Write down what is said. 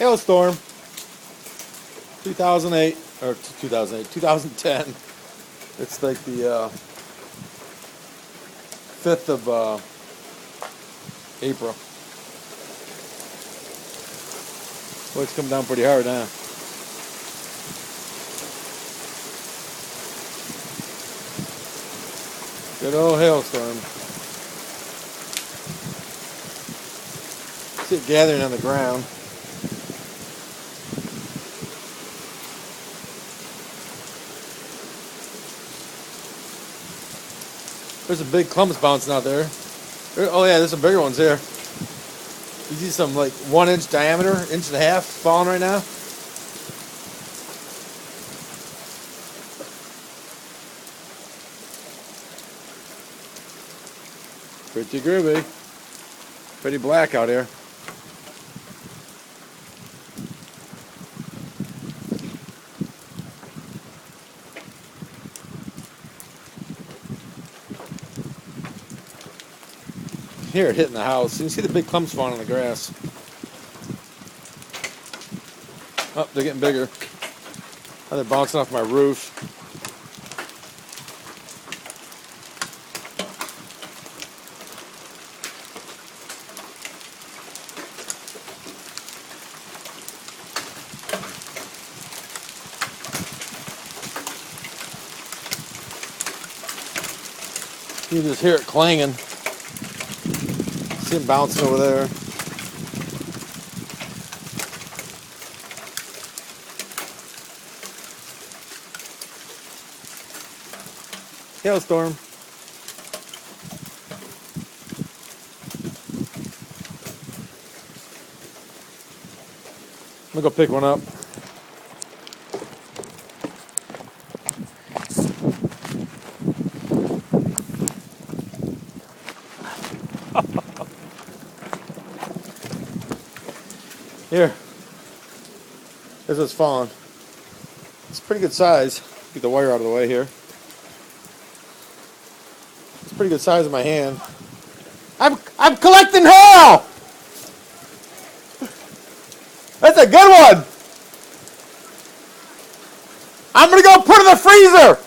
Hailstorm. 2008 or 2010. It's like the 5th of April. Boy, it's coming down pretty hard now. Good old hailstorm. See it gathering on the ground. There's some big clumps bouncing out there. Oh yeah, there's some bigger ones here. You see some like 1 inch diameter, 1.5 inches falling right now. Pretty groovy. Pretty black out here. Here it hitting the house. You can see the big clumps falling on the grass. Oh, they're getting bigger. Oh, they're bouncing off my roof. You can just hear it clanging. See him bouncing over there. Hailstorm. I'm gonna go pick one up. Here. This is falling. It's a pretty good size. Get the wire out of the way here. It's pretty good size in my hand. I'm collecting hail! That's a good one! I'm gonna go put it in the freezer!